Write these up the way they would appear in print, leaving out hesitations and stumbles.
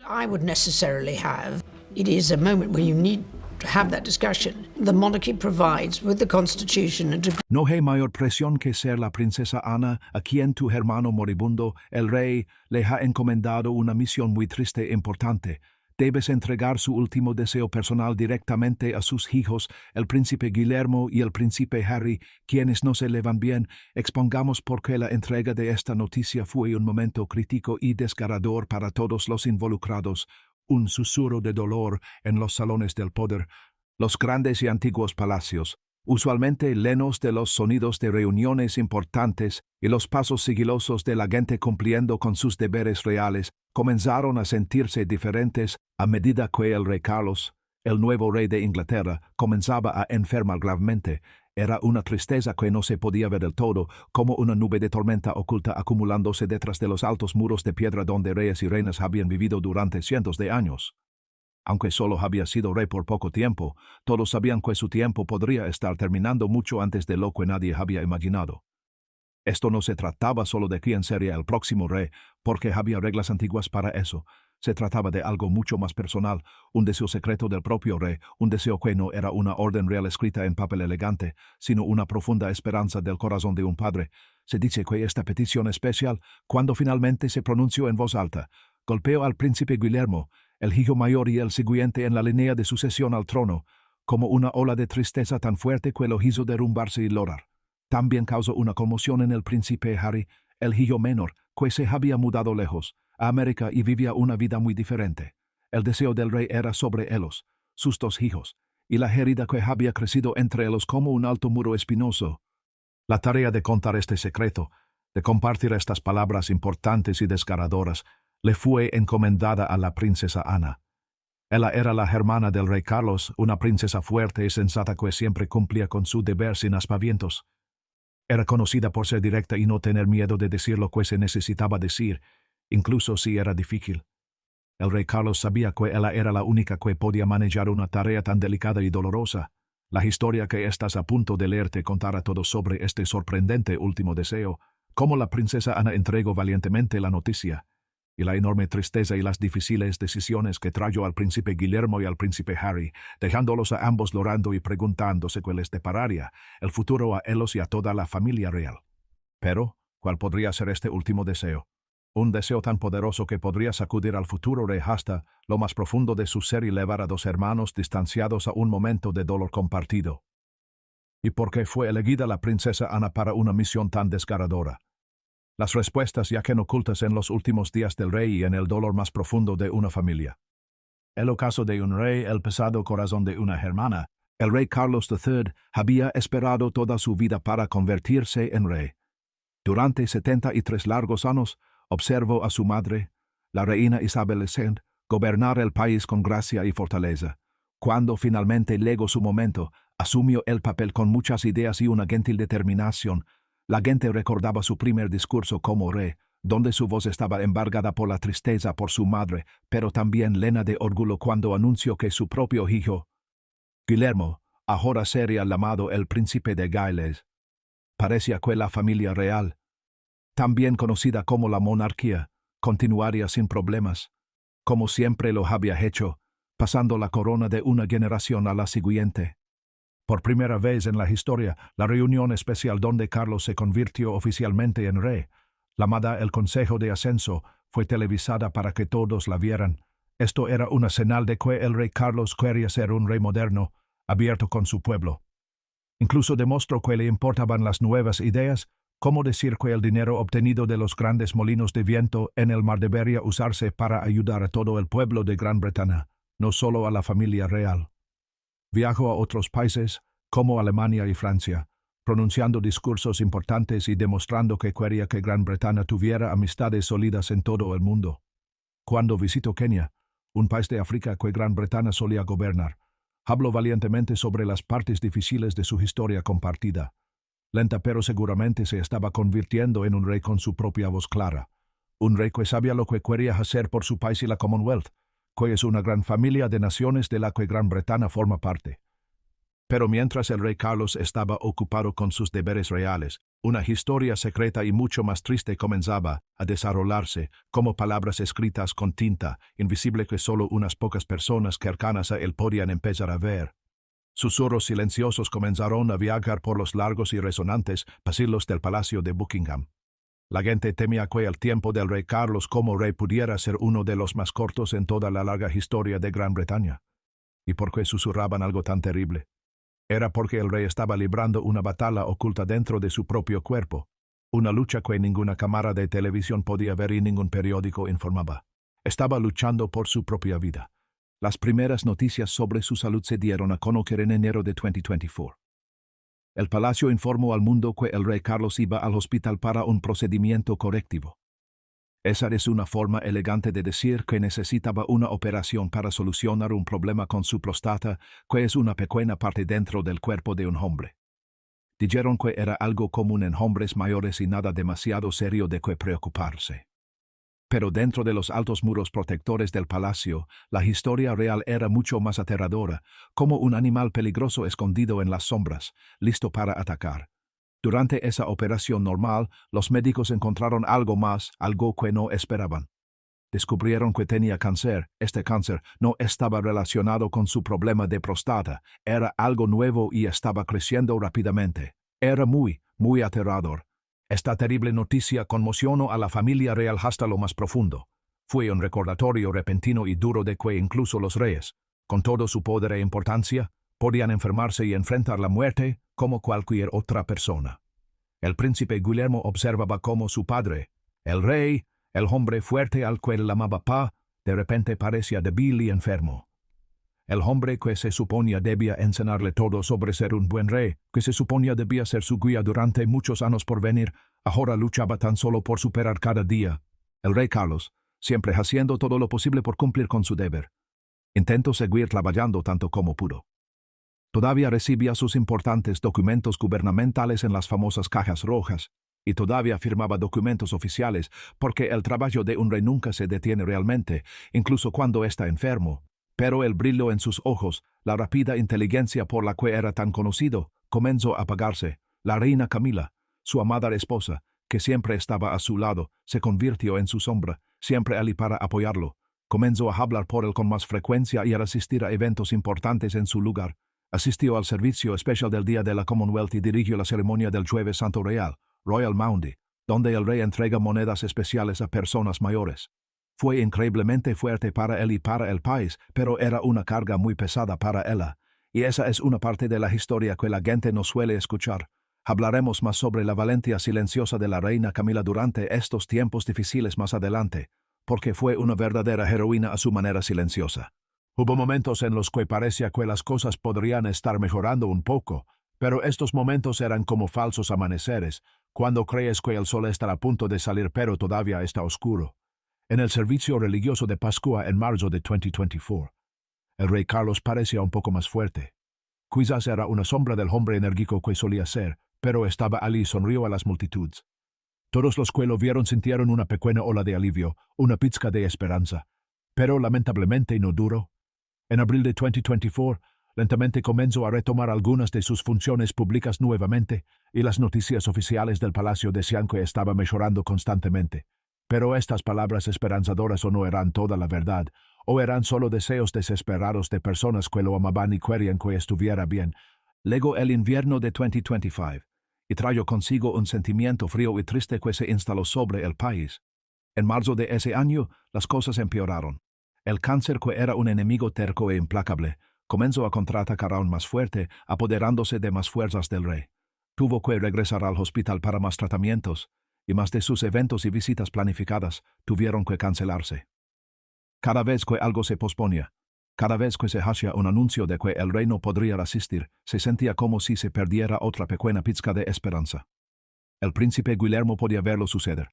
I would necessarily have. It is a moment where you need to have that discussion. The monarchy provides with the Constitution a degree. No hay mayor presión que ser la princesa Ana, a quien tu hermano moribundo, el rey, le ha encomendado una misión muy triste e importante. Debes entregar su último deseo personal directamente a sus hijos, el príncipe Guillermo y el príncipe Harry, quienes no se llevan bien. Expongamos por qué la entrega de esta noticia fue un momento crítico y desgarrador para todos los involucrados. Un susurro de dolor en los salones del poder, los grandes y antiguos palacios, usualmente llenos de los sonidos de reuniones importantes y los pasos sigilosos de la gente cumpliendo con sus deberes reales, comenzaron a sentirse diferentes a medida que el rey Carlos, el nuevo rey de Inglaterra, comenzaba a enfermar gravemente. Era una tristeza que no se podía ver del todo, como una nube de tormenta oculta acumulándose detrás de los altos muros de piedra donde reyes y reinas habían vivido durante cientos de años. Aunque solo había sido rey por poco tiempo, todos sabían que su tiempo podría estar terminando mucho antes de lo que nadie había imaginado. Esto no se trataba solo de quién sería el próximo rey, porque había reglas antiguas para eso. Se trataba de algo mucho más personal, un deseo secreto del propio rey, un deseo que no era una orden real escrita en papel elegante, sino una profunda esperanza del corazón de un padre. Se dice que esta petición especial, cuando finalmente se pronunció en voz alta, golpeó al príncipe Guillermo, el hijo mayor y el siguiente en la línea de sucesión al trono, como una ola de tristeza tan fuerte que lo hizo derrumbarse y llorar. También causó una conmoción en el príncipe Harry, el hijo menor, que se había mudado lejos a América y vivía una vida muy diferente. El deseo del rey era sobre ellos, sus dos hijos, y la herida que había crecido entre ellos como un alto muro espinoso. La tarea de contar este secreto, de compartir estas palabras importantes y desgarradoras, le fue encomendada a la princesa Ana. Ella era la hermana del rey Carlos, una princesa fuerte y sensata que siempre cumplía con su deber sin aspavientos. Era conocida por ser directa y no tener miedo de decir lo que se necesitaba decir, incluso si era difícil. El rey Carlos sabía que ella era la única que podía manejar una tarea tan delicada y dolorosa. La historia que estás a punto de leer te contará todo sobre este sorprendente último deseo, cómo la princesa Ana entregó valientemente la noticia, y la enorme tristeza y las difíciles decisiones que trajo al príncipe Guillermo y al príncipe Harry, dejándolos a ambos llorando y preguntándose qué les depararía el futuro a ellos y a toda la familia real. Pero, ¿cuál podría ser este último deseo? Un deseo tan poderoso que podría sacudir al futuro rey hasta lo más profundo de su ser y llevar a dos hermanos distanciados a un momento de dolor compartido. ¿Y por qué fue elegida la princesa Ana para una misión tan desgarradora? Las respuestas yacen ocultas en los últimos días del rey y en el dolor más profundo de una familia. El ocaso de un rey, el pesado corazón de una hermana. El rey Carlos III había esperado toda su vida para convertirse en rey. Durante 73 largos años, observó a su madre, la reina Isabel II, gobernar el país con gracia y fortaleza. Cuando finalmente llegó su momento, asumió el papel con muchas ideas y una gentil determinación. La gente recordaba su primer discurso como rey, donde su voz estaba embargada por la tristeza por su madre, pero también llena de orgullo cuando anunció que su propio hijo, Guillermo, ahora sería llamado el príncipe de Gales. Parecía que la familia real, también conocida como la monarquía, continuaría sin problemas, como siempre lo había hecho, pasando la corona de una generación a la siguiente. Por primera vez en la historia, la reunión especial donde Carlos se convirtió oficialmente en rey, llamada el Consejo de Ascenso, fue televisada para que todos la vieran. Esto era una señal de que el rey Carlos quería ser un rey moderno, abierto con su pueblo. Incluso demostró que le importaban las nuevas ideas, como decir que el dinero obtenido de los grandes molinos de viento en el mar debería usarse para ayudar a todo el pueblo de Gran Bretaña, no solo a la familia real. Viajó a otros países, como Alemania y Francia, pronunciando discursos importantes y demostrando que quería que Gran Bretaña tuviera amistades sólidas en todo el mundo. Cuando visitó Kenia, un país de África que Gran Bretaña solía gobernar, habló valientemente sobre las partes difíciles de su historia compartida. Lenta pero seguramente se estaba convirtiendo en un rey con su propia voz clara, un rey que sabía lo que quería hacer por su país y la Commonwealth, que es una gran familia de naciones de la que Gran Bretaña forma parte. Pero mientras el rey Carlos estaba ocupado con sus deberes reales, una historia secreta y mucho más triste comenzaba a desarrollarse, como palabras escritas con tinta, invisible que solo unas pocas personas cercanas a él podían empezar a ver. Susurros silenciosos comenzaron a viajar por los largos y resonantes pasillos del palacio de Buckingham. La gente temía que el tiempo del rey Carlos como rey pudiera ser uno de los más cortos en toda la larga historia de Gran Bretaña. ¿Y por qué susurraban algo tan terrible? Era porque el rey estaba librando una batalla oculta dentro de su propio cuerpo, una lucha que ninguna cámara de televisión podía ver y ningún periódico informaba. Estaba luchando por su propia vida. Las primeras noticias sobre su salud se dieron a conocer en enero de 2024. El palacio informó al mundo que el rey Carlos iba al hospital para un procedimiento correctivo. Esa es una forma elegante de decir que necesitaba una operación para solucionar un problema con su próstata, que es una pequeña parte dentro del cuerpo de un hombre. Dijeron que era algo común en hombres mayores y nada demasiado serio de que preocuparse. Pero dentro de los altos muros protectores del palacio, la historia real era mucho más aterradora, como un animal peligroso escondido en las sombras, listo para atacar. Durante esa operación normal, los médicos encontraron algo más, algo que no esperaban. Descubrieron que tenía cáncer. Este cáncer no estaba relacionado con su problema de próstata, era algo nuevo y estaba creciendo rápidamente. Era muy aterrador. Esta terrible noticia conmocionó a la familia real hasta lo más profundo. Fue un recordatorio repentino y duro de que incluso los reyes, con todo su poder e importancia, podían enfermarse y enfrentar la muerte como cualquier otra persona. El príncipe Guillermo observaba cómo su padre, el rey, el hombre fuerte al que él amaba pa, de repente parecía débil y enfermo. El hombre que se suponía debía enseñarle todo sobre ser un buen rey, que se suponía debía ser su guía durante muchos años por venir, ahora luchaba tan solo por superar cada día. El rey Carlos, siempre haciendo todo lo posible por cumplir con su deber. Intentó seguir trabajando tanto como pudo. Todavía recibía sus importantes documentos gubernamentales en las famosas cajas rojas, y todavía firmaba documentos oficiales, porque el trabajo de un rey nunca se detiene realmente, incluso cuando está enfermo. Pero el brillo en sus ojos, la rápida inteligencia por la que era tan conocido, comenzó a apagarse. La reina Camila, su amada esposa, que siempre estaba a su lado, se convirtió en su sombra, siempre allí para apoyarlo. Comenzó a hablar por él con más frecuencia y a asistir a eventos importantes en su lugar. Asistió al servicio especial del Día de la Commonwealth y dirigió la ceremonia del Jueves Santo Real, Royal Maundy, donde el rey entrega monedas especiales a personas mayores. Fue increíblemente fuerte para él y para el país, pero era una carga muy pesada para ella. Y esa es una parte de la historia que la gente no suele escuchar. Hablaremos más sobre la valentía silenciosa de la reina Camila durante estos tiempos difíciles más adelante, porque fue una verdadera heroína a su manera silenciosa. Hubo momentos en los que parecía que las cosas podrían estar mejorando un poco, pero estos momentos eran como falsos amaneceres, cuando crees que el sol está a punto de salir pero todavía está oscuro. En el servicio religioso de Pascua en marzo de 2024, el rey Carlos parecía un poco más fuerte. Quizás era una sombra del hombre enérgico que solía ser, pero estaba allí y sonrió a las multitudes. Todos los que lo vieron sintieron una pequeña ola de alivio, una pizca de esperanza, pero lamentablemente no duró. En abril de 2024, lentamente comenzó a retomar algunas de sus funciones públicas nuevamente, y las noticias oficiales del palacio decían que estaba mejorando constantemente. Pero estas palabras esperanzadoras o no eran toda la verdad, o eran solo deseos desesperados de personas que lo amaban y querían que estuviera bien. Llegó el invierno de 2025, y trajo consigo un sentimiento frío y triste que se instaló sobre el país. En marzo de ese año, las cosas empeoraron. El cáncer, que era un enemigo terco e implacable, comenzó a contraatacar aún más fuerte, apoderándose de más fuerzas del rey. Tuvo que regresar al hospital para más tratamientos, y más de sus eventos y visitas planificadas tuvieron que cancelarse. Cada vez que algo se posponía, cada vez que se hacía un anuncio de que el rey no podría asistir, se sentía como si se perdiera otra pequeña pizca de esperanza. El príncipe Guillermo podía verlo suceder,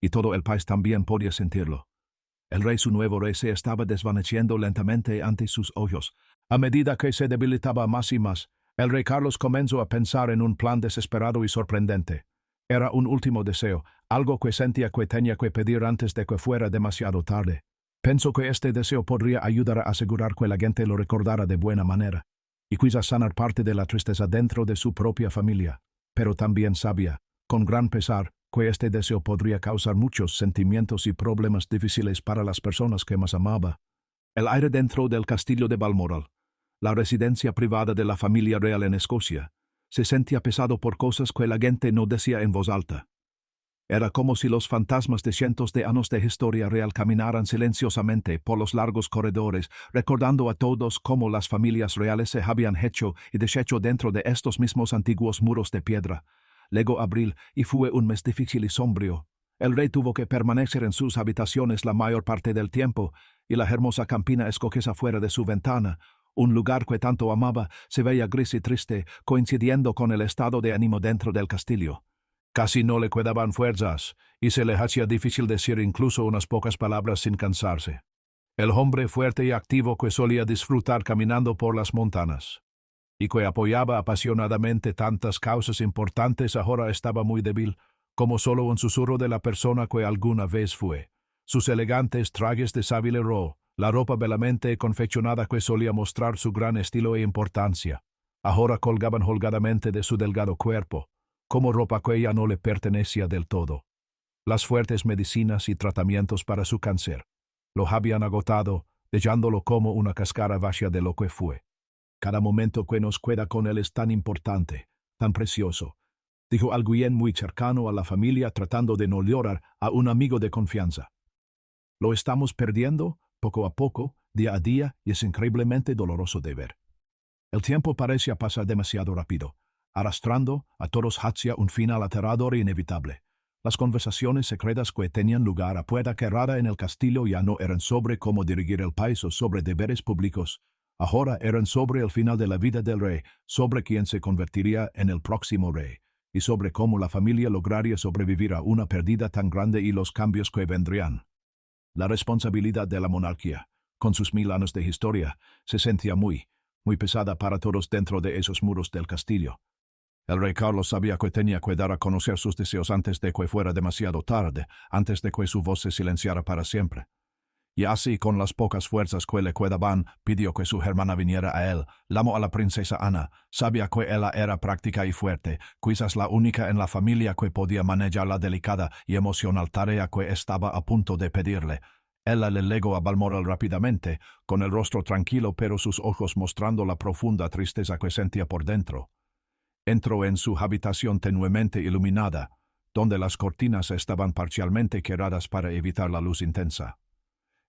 y todo el país también podía sentirlo. El rey, su nuevo rey, se estaba desvaneciendo lentamente ante sus ojos. A medida que se debilitaba más y más, el rey Carlos comenzó a pensar en un plan desesperado y sorprendente. Era un último deseo, algo que sentía que tenía que pedir antes de que fuera demasiado tarde. Pensó que este deseo podría ayudar a asegurar que la gente lo recordara de buena manera. y quizás sanar parte de la tristeza dentro de su propia familia, pero también sabía, con gran pesar, que este deseo podría causar muchos sentimientos y problemas difíciles para las personas que más amaba. El aire dentro del castillo de Balmoral, la residencia privada de la familia real en Escocia, se sentía pesado por cosas que la gente no decía en voz alta. Era como si los fantasmas de cientos de años de historia real caminaran silenciosamente por los largos corredores, recordando a todos cómo las familias reales se habían hecho y deshecho dentro de estos mismos antiguos muros de piedra. Llegó abril y fue un mes difícil y sombrío. El rey tuvo que permanecer en sus habitaciones la mayor parte del tiempo, y la hermosa campina escocesa fuera de su ventana, un lugar que tanto amaba, se veía gris y triste, coincidiendo con el estado de ánimo dentro del castillo. Casi no le quedaban fuerzas, y se le hacía difícil decir incluso unas pocas palabras sin cansarse. El hombre fuerte y activo que solía disfrutar caminando por las montañas, y que apoyaba apasionadamente tantas causas importantes, ahora estaba muy débil, como solo un susurro de la persona que alguna vez fue. Sus elegantes trajes de Savile Row, la ropa belamente confeccionada que solía mostrar su gran estilo e importancia, ahora colgaban holgadamente de su delgado cuerpo, como ropa que ya no le pertenecía del todo. Las fuertes medicinas y tratamientos para su cáncer lo habían agotado, dejándolo como una cáscara vacía de lo que fue. Cada momento que nos queda con él es tan importante, tan precioso, dijo alguien muy cercano a la familia tratando de no llorar a un amigo de confianza. Lo estamos perdiendo, poco a poco, día a día, y es increíblemente doloroso de ver. El tiempo parecía pasar demasiado rápido, arrastrando a todos hacia un final aterrador e inevitable. Las conversaciones secretas que tenían lugar a puerta cerrada en el castillo ya no eran sobre cómo dirigir el país o sobre deberes públicos. Ahora eran sobre el final de la vida del rey, sobre quién se convertiría en el próximo rey, y sobre cómo la familia lograría sobrevivir a una pérdida tan grande y los cambios que vendrían. La responsabilidad de la monarquía, con sus 1000 años de historia, se sentía muy pesada para todos dentro de esos muros del castillo. El rey Carlos sabía que tenía que dar a conocer sus deseos antes de que fuera demasiado tarde, antes de que su voz se silenciara para siempre. Y así, con las pocas fuerzas que le quedaban, pidió que su hermana viniera a él. Llamó a la princesa Ana. Sabía que ella era práctica y fuerte, quizás la única en la familia que podía manejar la delicada y emocional tarea que estaba a punto de pedirle. Ella le legó a Balmoral rápidamente, con el rostro tranquilo pero sus ojos mostrando la profunda tristeza que sentía por dentro. Entró en su habitación tenuemente iluminada, donde las cortinas estaban parcialmente cerradas para evitar la luz intensa.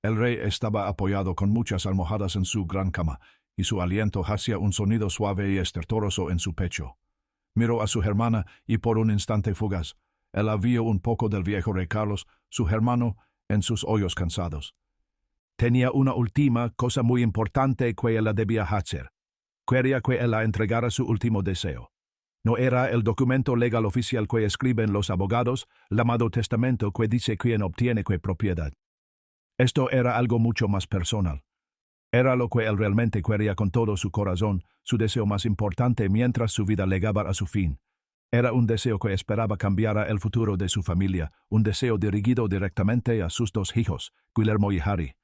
El rey estaba apoyado con muchas almohadas en su gran cama, y su aliento hacía un sonido suave y estertoroso en su pecho. Miró a su hermana y por un instante fugaz, ella vio un poco del viejo rey Carlos, su hermano, en sus ojos cansados. Tenía una última cosa muy importante que ella debía hacer. Quería que ella entregara su último deseo. No era el documento legal oficial que escriben los abogados, llamado testamento que dice quién obtiene qué propiedad. Esto era algo mucho más personal. Era lo que él realmente quería con todo su corazón, su deseo más importante mientras su vida llegaba a su fin. Era un deseo que esperaba cambiara el futuro de su familia, un deseo dirigido directamente a sus 2 hijos, Guillermo y Harry.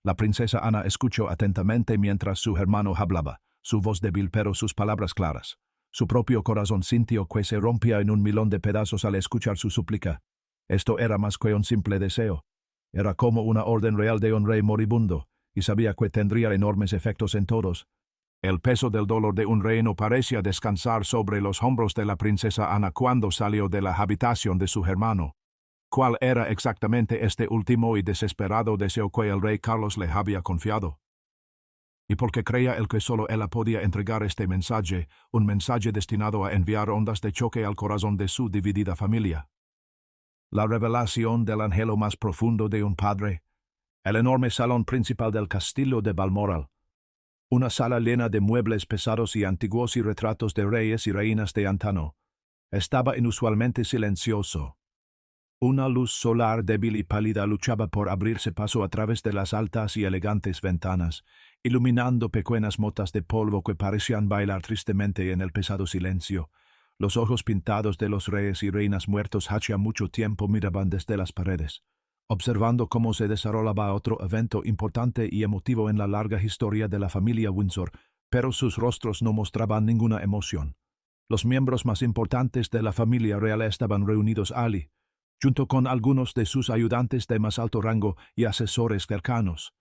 La princesa Ana escuchó atentamente mientras su hermano hablaba, su voz débil pero sus palabras claras. Su propio corazón sintió que se rompía en 1.000.000 de pedazos al escuchar su súplica. Esto era más que un simple deseo. Era como una orden real de un rey moribundo, y sabía que tendría enormes efectos en todos. El peso del dolor de un rey no parecía descansar sobre los hombros de la princesa Ana cuando salió de la habitación de su hermano. ¿Cuál era exactamente este último y desesperado deseo que el rey Carlos le había confiado? Y porque creía él que solo ella podía entregar este mensaje, un mensaje destinado a enviar ondas de choque al corazón de su dividida familia. La revelación del anhelo más profundo de un padre. El enorme salón principal del castillo de Balmoral. Una sala llena de muebles pesados y antiguos y retratos de reyes y reinas de antaño. Estaba inusualmente silencioso. Una luz solar débil y pálida luchaba por abrirse paso a través de las altas y elegantes ventanas, iluminando pequeñas motas de polvo que parecían bailar tristemente en el pesado silencio. Los ojos pintados de los reyes y reinas muertos hacía mucho tiempo miraban desde las paredes, observando cómo se desarrollaba otro evento importante y emotivo en la larga historia de la familia Windsor, pero sus rostros no mostraban ninguna emoción. Los miembros más importantes de la familia real estaban reunidos allí, junto con algunos de sus ayudantes de más alto rango y asesores cercanos.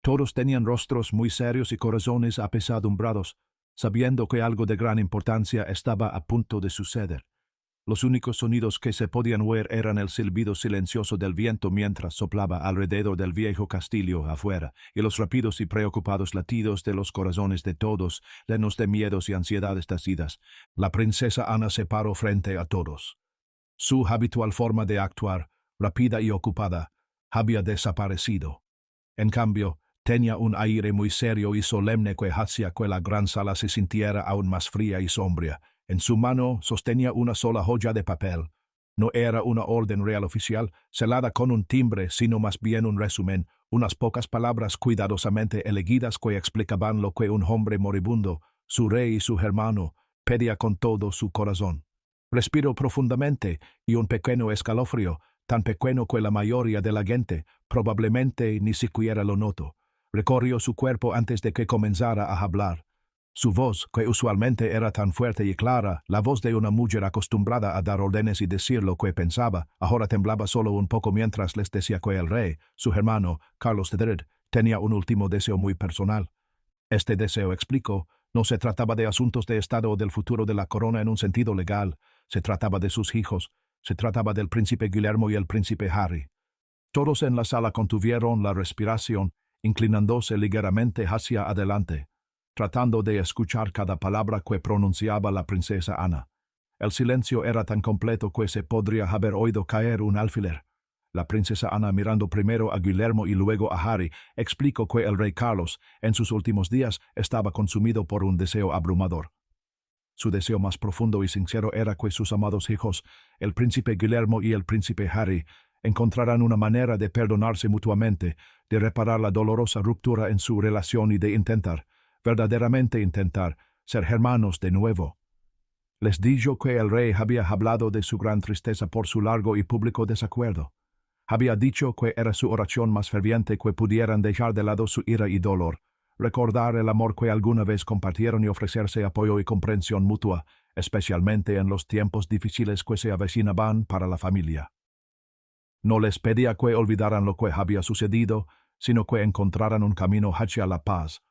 Todos tenían rostros muy serios y corazones apesadumbrados, sabiendo que algo de gran importancia estaba a punto de suceder. Los únicos sonidos que se podían oír eran el silbido silencioso del viento mientras soplaba alrededor del viejo castillo afuera, y los rápidos y preocupados latidos de los corazones de todos, llenos de miedos y ansiedades nacidas. La princesa Ana se paró frente a todos. Su habitual forma de actuar, rápida y ocupada, había desaparecido. En cambio, tenía un aire muy serio y solemne que hacía que la gran sala se sintiera aún más fría y sombría. En su mano sostenía una sola joya de papel. No era una orden real oficial, selada con un timbre, sino más bien un resumen, unas pocas palabras cuidadosamente elegidas que explicaban lo que un hombre moribundo, su rey y su hermano, pedía con todo su corazón. Respiró profundamente y un pequeño escalofrío, tan pequeño que la mayoría de la gente probablemente ni siquiera lo notó, recorrió su cuerpo antes de que comenzara a hablar. Su voz, que usualmente era tan fuerte y clara, la voz de una mujer acostumbrada a dar órdenes y decir lo que pensaba, ahora temblaba solo un poco mientras les decía que el rey, su hermano, Carlos III, tenía un último deseo muy personal. Este deseo, explicó, no se trataba de asuntos de Estado o del futuro de la corona en un sentido legal, se trataba de sus hijos, se trataba del príncipe Guillermo y el príncipe Harry. Todos en la sala contuvieron la respiración, inclinándose ligeramente hacia adelante, tratando de escuchar cada palabra que pronunciaba la princesa Ana. El silencio era tan completo que se podría haber oído caer un alfiler. La princesa Ana, mirando primero a Guillermo y luego a Harry, explicó que el rey Carlos, en sus últimos días, estaba consumido por un deseo abrumador. Su deseo más profundo y sincero era que sus amados hijos, el príncipe Guillermo y el príncipe Harry, encontraran una manera de perdonarse mutuamente, de reparar la dolorosa ruptura en su relación y de intentar, verdaderamente intentar, ser hermanos de nuevo. Les dijo que el rey había hablado de su gran tristeza por su largo y público desacuerdo. Había dicho que era su oración más ferviente que pudieran dejar de lado su ira y dolor, recordar el amor que alguna vez compartieron y ofrecerse apoyo y comprensión mutua, especialmente en los tiempos difíciles que se avecinaban para la familia. No les pedía que olvidaran lo que había sucedido, sino que encontraran un camino hacia la paz,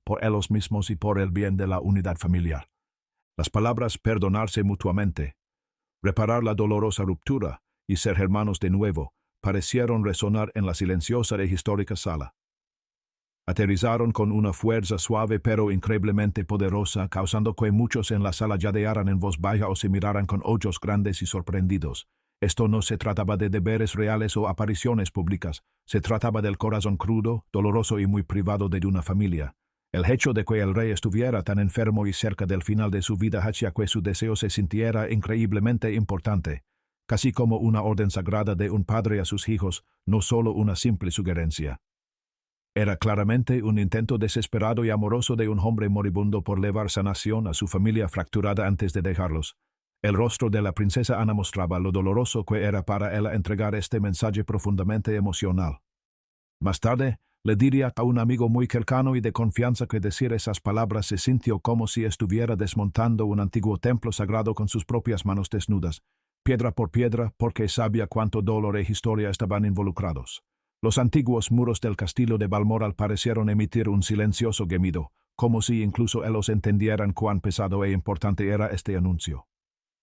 por ellos mismos y por el bien de la unidad familiar. Las palabras perdonarse mutuamente, reparar la dolorosa ruptura y ser hermanos de nuevo parecieron resonar en la silenciosa e histórica sala. Aterrizaron con una fuerza suave pero increíblemente poderosa, causando que muchos en la sala jadearan en voz baja o se miraran con ojos grandes y sorprendidos. Esto no se trataba de deberes reales o apariciones públicas, se trataba del corazón crudo, doloroso y muy privado de una familia. El hecho de que el rey estuviera tan enfermo y cerca del final de su vida hacía que su deseo se sintiera increíblemente importante, casi como una orden sagrada de un padre a sus hijos, no solo una simple sugerencia. Era claramente un intento desesperado y amoroso de un hombre moribundo por llevar sanación a su familia fracturada antes de dejarlos. El rostro de la princesa Ana mostraba lo doloroso que era para ella entregar este mensaje profundamente emocional. Más tarde, le diría a un amigo muy cercano y de confianza que decir esas palabras se sintió como si estuviera desmontando un antiguo templo sagrado con sus propias manos desnudas, piedra por piedra, porque sabía cuánto dolor e historia estaban involucrados. Los antiguos muros del castillo de Balmoral parecieron emitir un silencioso gemido, como si incluso ellos entendieran cuán pesado e importante era este anuncio.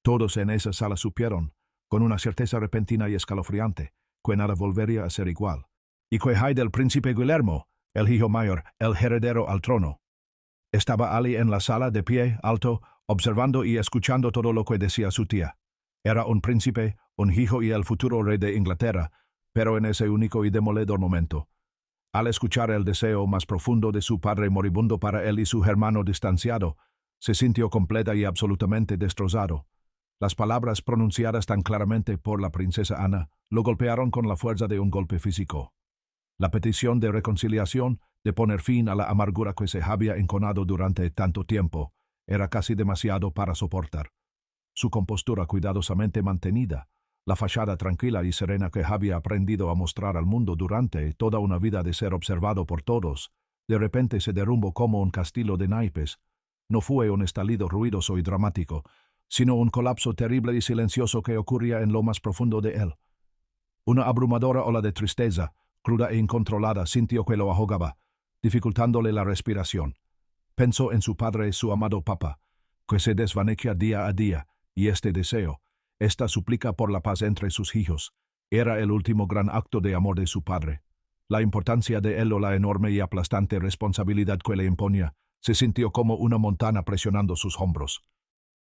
Todos en esa sala supieron, con una certeza repentina y escalofriante, que nada volvería a ser igual, y que hay del príncipe Guillermo, el hijo mayor, el heredero al trono. Estaba allí en la sala de pie, alto, observando y escuchando todo lo que decía su tía. Era un príncipe, un hijo y el futuro rey de Inglaterra, pero en ese único y demoledor momento. Al escuchar el deseo más profundo de su padre moribundo para él y su hermano distanciado, se sintió completa y absolutamente destrozado. Las palabras pronunciadas tan claramente por la princesa Ana lo golpearon con la fuerza de un golpe físico. La petición de reconciliación, de poner fin a la amargura que se había enconado durante tanto tiempo, era casi demasiado para soportar. Su compostura cuidadosamente mantenida, la fachada tranquila y serena que había aprendido a mostrar al mundo durante toda una vida de ser observado por todos, De repente se derrumbó como un castillo de naipes. No fue un estallido ruidoso y dramático, sino un colapso terrible y silencioso que ocurría en lo más profundo de él. Una abrumadora ola de tristeza, cruda e incontrolada, sintió que lo ahogaba, dificultándole la respiración. Pensó en su padre y su amado papá, que se desvanecía día a día, y este deseo, esta súplica por la paz entre sus hijos, era el último gran acto de amor de su padre. La importancia de él o la enorme y aplastante responsabilidad que le imponía, se sintió como una montaña presionando sus hombros.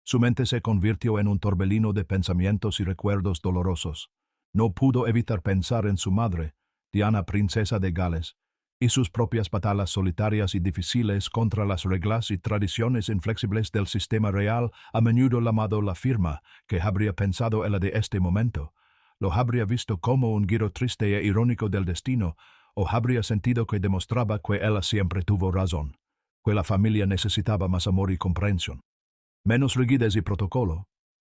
Su mente se convirtió en un torbellino de pensamientos y recuerdos dolorosos. No pudo evitar pensar en su madre, Diana, princesa de Gales, y sus propias batallas solitarias y difíciles contra las reglas y tradiciones inflexibles del sistema real, a menudo llamado la firma, que habría pensado ella de este momento. Lo habría visto como un giro triste e irónico del destino, o habría sentido que demostraba que ella siempre tuvo razón, que la familia necesitaba más amor y comprensión, menos rigidez y protocolo.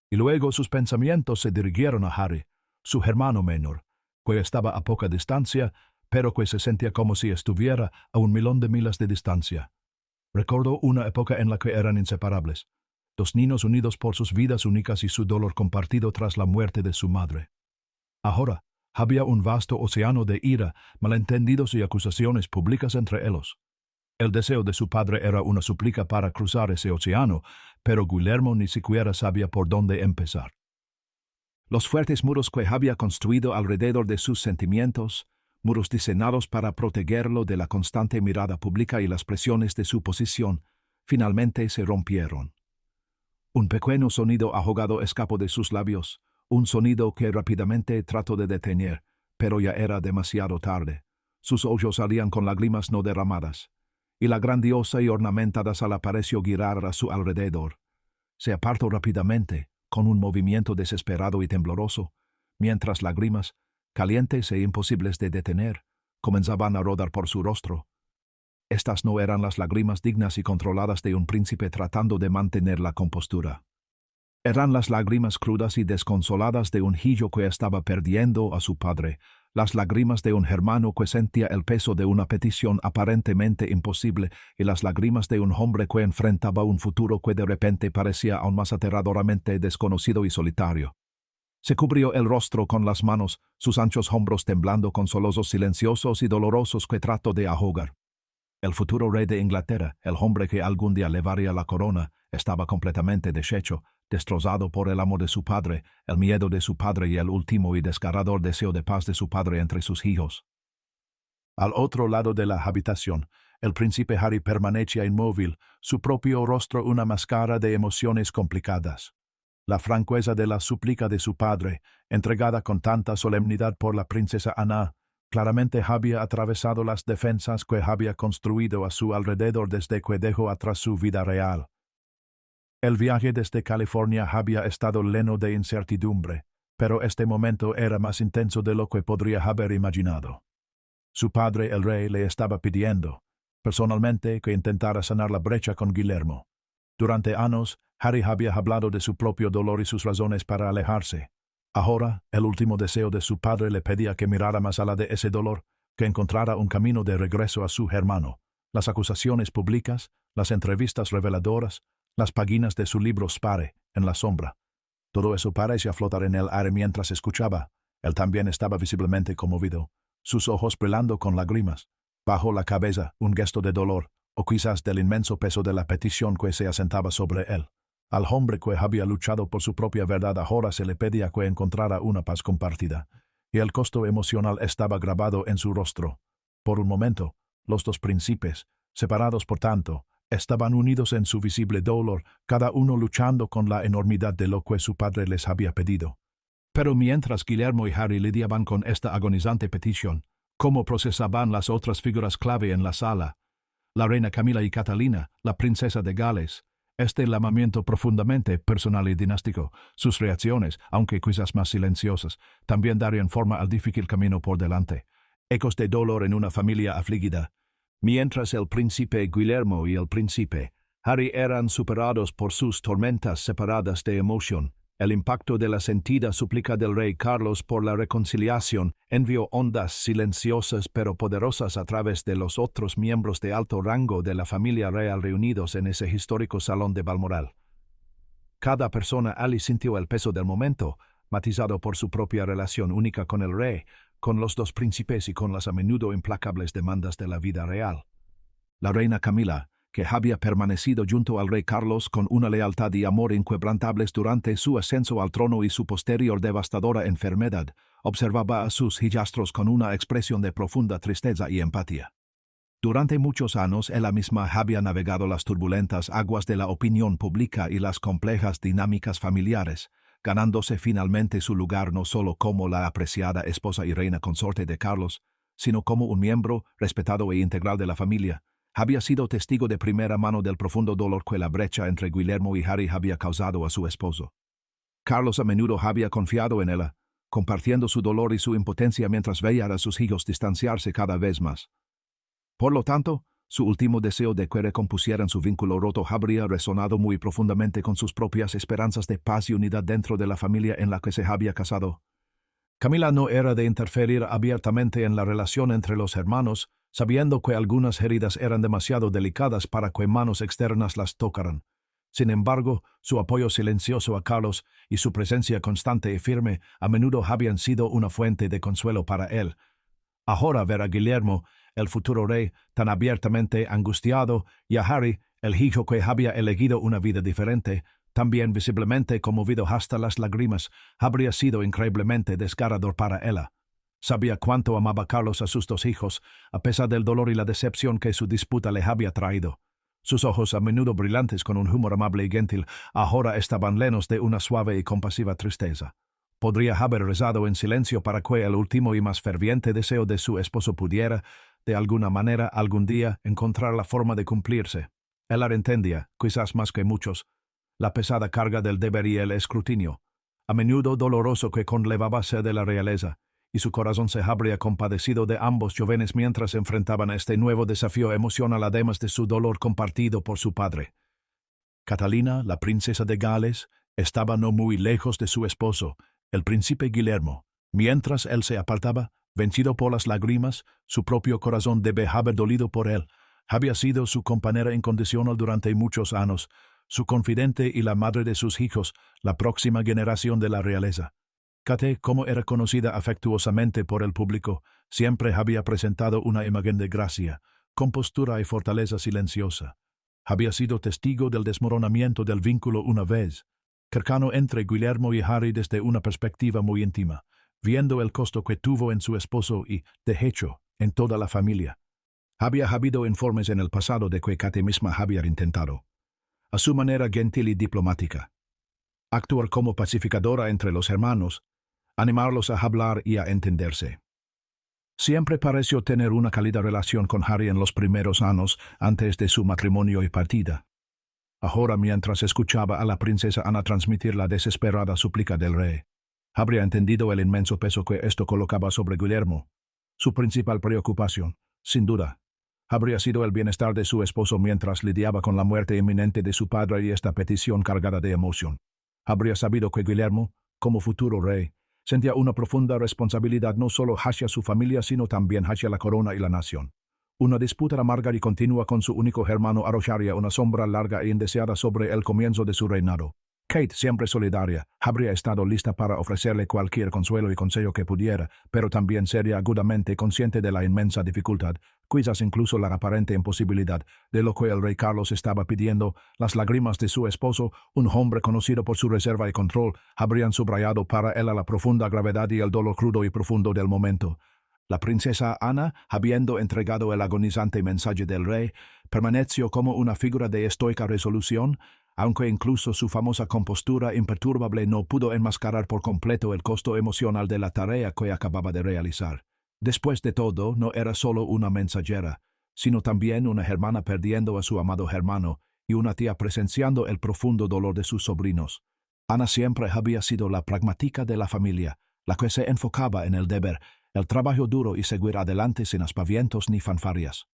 Y luego sus pensamientos se dirigieron a Harry, su hermano menor, que estaba a poca distancia, pero que se sentía como si estuviera a 1.000.000 de millas de distancia. Recordó una época en la que eran inseparables, dos niños unidos por sus vidas únicas y su dolor compartido tras la muerte de su madre. Ahora había un vasto océano de ira, malentendidos y acusaciones públicas entre ellos. El deseo de su padre era una súplica para cruzar ese océano, pero Guillermo ni siquiera sabía por dónde empezar. Los fuertes muros que había construido alrededor de sus sentimientos, muros diseñados para protegerlo de la constante mirada pública y las presiones de su posición, finalmente se rompieron. Un pequeño sonido ahogado escapó de sus labios, un sonido que rápidamente trató de detener, pero ya era demasiado tarde. Sus ojos salían con lágrimas no derramadas, y la grandiosa y ornamentada sala pareció girar a su alrededor. Se apartó rápidamente, con un movimiento desesperado y tembloroso, mientras lágrimas, calientes e imposibles de detener, comenzaban a rodar por su rostro. Estas no eran las lágrimas dignas y controladas de un príncipe tratando de mantener la compostura. Eran las lágrimas crudas y desconsoladas de un hijo que estaba perdiendo a su padre, las lágrimas de un hermano que sentía el peso de una petición aparentemente imposible y las lágrimas de un hombre que enfrentaba un futuro que de repente parecía aún más aterradoramente desconocido y solitario. Se cubrió el rostro con las manos, sus anchos hombros temblando con sollozos silenciosos y dolorosos que trató de ahogar. El futuro rey de Inglaterra, el hombre que algún día levaría la corona, estaba completamente deshecho, destrozado por el amor de su padre, el miedo de su padre y el último y desgarrador deseo de paz de su padre entre sus hijos. Al otro lado de la habitación, el príncipe Harry permanecía inmóvil, su propio rostro una máscara de emociones complicadas. La franqueza de la súplica de su padre, entregada con tanta solemnidad por la princesa Anna, claramente había atravesado las defensas que había construido a su alrededor desde que dejó atrás su vida real. El viaje desde California había estado lleno de incertidumbre, pero este momento era más intenso de lo que podría haber imaginado. Su padre, el rey, le estaba pidiendo, personalmente, que intentara sanar la brecha con Guillermo. Durante años, Harry había hablado de su propio dolor y sus razones para alejarse. Ahora, el último deseo de su padre le pedía que mirara más allá de ese dolor, que encontrara un camino de regreso a su hermano. Las acusaciones públicas, las entrevistas reveladoras, las páginas de su libro Spare, en la sombra. Todo eso parecía flotar en el aire mientras escuchaba. Él también estaba visiblemente conmovido, sus ojos brillando con lágrimas. Bajo la cabeza, un gesto de dolor, o quizás del inmenso peso de la petición que se asentaba sobre él. Al hombre que había luchado por su propia verdad ahora se le pedía que encontrara una paz compartida, y el costo emocional estaba grabado en su rostro. Por un momento, los dos príncipes, separados por tanto, estaban unidos en su visible dolor, cada uno luchando con la enormidad de lo que su padre les había pedido. Pero mientras Guillermo y Harry lidiaban con esta agonizante petición, ¿cómo procesaban las otras figuras clave en la sala? La reina Camila y Catalina, la princesa de Gales. Este llamamiento profundamente personal y dinástico, sus reacciones, aunque quizás más silenciosas, también darían forma al difícil camino por delante. Ecos de dolor en una familia afligida. Mientras el príncipe Guillermo y el príncipe Harry eran superados por sus tormentas separadas de emoción, El impacto de la sentida súplica del rey Carlos por la reconciliación envió ondas silenciosas pero poderosas a través de los otros miembros de alto rango de la familia real reunidos en ese histórico salón de Balmoral. Cada persona allí sintió el peso del momento, matizado por su propia relación única con el rey, con los dos príncipes y con las a menudo implacables demandas de la vida real. La reina Camila, que había permanecido junto al rey Carlos con una lealtad y amor inquebrantables durante su ascenso al trono y su posterior devastadora enfermedad, observaba a sus hijastros con una expresión de profunda tristeza y empatía. Durante muchos años ella misma había navegado las turbulentas aguas de la opinión pública y las complejas dinámicas familiares, ganándose finalmente su lugar no solo como la apreciada esposa y reina consorte de Carlos, sino como un miembro respetado e integral de la familia. Había sido testigo de primera mano del profundo dolor que la brecha entre Guillermo y Harry había causado a su esposo. Carlos a menudo había confiado en ella, compartiendo su dolor y su impotencia mientras veía a sus hijos distanciarse cada vez más. Por lo tanto, su último deseo de que recompusieran su vínculo roto habría resonado muy profundamente con sus propias esperanzas de paz y unidad dentro de la familia en la que se había casado. Camila no era de interferir abiertamente en la relación entre los hermanos, sabiendo que algunas heridas eran demasiado delicadas para que manos externas las tocaran. Sin embargo, su apoyo silencioso a Carlos y su presencia constante y firme a menudo habían sido una fuente de consuelo para él. Ahora ver a Guillermo, el futuro rey, tan abiertamente angustiado, y a Harry, el hijo que había elegido una vida diferente, también visiblemente conmovido hasta las lágrimas, habría sido increíblemente desgarrador para ella. Sabía cuánto amaba Carlos a sus dos hijos, a pesar del dolor y la decepción que su disputa le había traído. Sus ojos, a menudo brillantes con un humor amable y gentil, ahora estaban llenos de una suave y compasiva tristeza. Podría haber rezado en silencio para que el último y más ferviente deseo de su esposo pudiera, de alguna manera, algún día, encontrar la forma de cumplirse. Él entendía, quizás más que muchos, la pesada carga del deber y el escrutinio, a menudo doloroso que conllevábase de la realeza, y su corazón se habría compadecido de ambos jóvenes mientras enfrentaban este nuevo desafío emocional además de su dolor compartido por su padre. Catalina, la princesa de Gales, estaba no muy lejos de su esposo, el príncipe Guillermo. Mientras él se apartaba, vencido por las lágrimas, su propio corazón debe haber dolido por él. Había sido su compañera incondicional durante muchos años, su confidente y la madre de sus hijos, la próxima generación de la realeza. Kate, como era conocida afectuosamente por el público, siempre había presentado una imagen de gracia, compostura y fortaleza silenciosa. Había sido testigo del desmoronamiento del vínculo una vez, cercano entre Guillermo y Harry desde una perspectiva muy íntima, viendo el costo que tuvo en su esposo y, de hecho, en toda la familia. Había habido informes en el pasado de que Kate misma había intentado, a su manera gentil y diplomática, actuar como pacificadora entre los hermanos, animarlos a hablar y a entenderse. Siempre pareció tener una cálida relación con Harry en los primeros años antes de su matrimonio y partida. Ahora, mientras escuchaba a la princesa Ana transmitir la desesperada súplica del rey, habría entendido el inmenso peso que esto colocaba sobre Guillermo. Su principal preocupación, sin duda, habría sido el bienestar de su esposo mientras lidiaba con la muerte inminente de su padre y esta petición cargada de emoción. Habría sabido que Guillermo, como futuro rey, sentía una profunda responsabilidad no solo hacia su familia, sino también hacia la corona y la nación. Una disputa amarga y continua con su único hermano arrojaría una sombra larga e indeseada sobre el comienzo de su reinado. Kate, siempre solidaria, habría estado lista para ofrecerle cualquier consuelo y consejo que pudiera, pero también sería agudamente consciente de la inmensa dificultad, quizás incluso la aparente imposibilidad, de lo que el rey Carlos estaba pidiendo. Las lágrimas de su esposo, un hombre conocido por su reserva y control, habrían subrayado para él la profunda gravedad y el dolor crudo y profundo del momento. La princesa Ana, habiendo entregado el agonizante mensaje del rey, permaneció como una figura de estoica resolución, aunque incluso su famosa compostura imperturbable no pudo enmascarar por completo el costo emocional de la tarea que acababa de realizar. Después de todo, no era solo una mensajera, sino también una hermana perdiendo a su amado hermano y una tía presenciando el profundo dolor de sus sobrinos. Ana siempre había sido la pragmática de la familia, la que se enfocaba en el deber, el trabajo duro y seguir adelante sin aspavientos ni fanfarrias.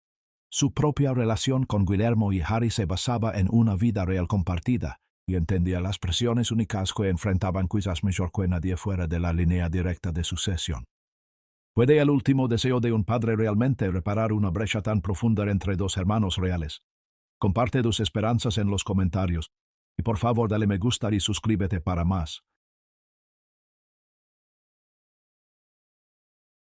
Su propia relación con Guillermo y Harry se basaba en una vida real compartida, y entendía las presiones únicas que enfrentaban quizás mejor que nadie fuera de la línea directa de sucesión. ¿Puede el último deseo de un padre realmente reparar una brecha tan profunda entre dos hermanos reales? Comparte tus esperanzas en los comentarios y por favor dale me gusta y suscríbete para más.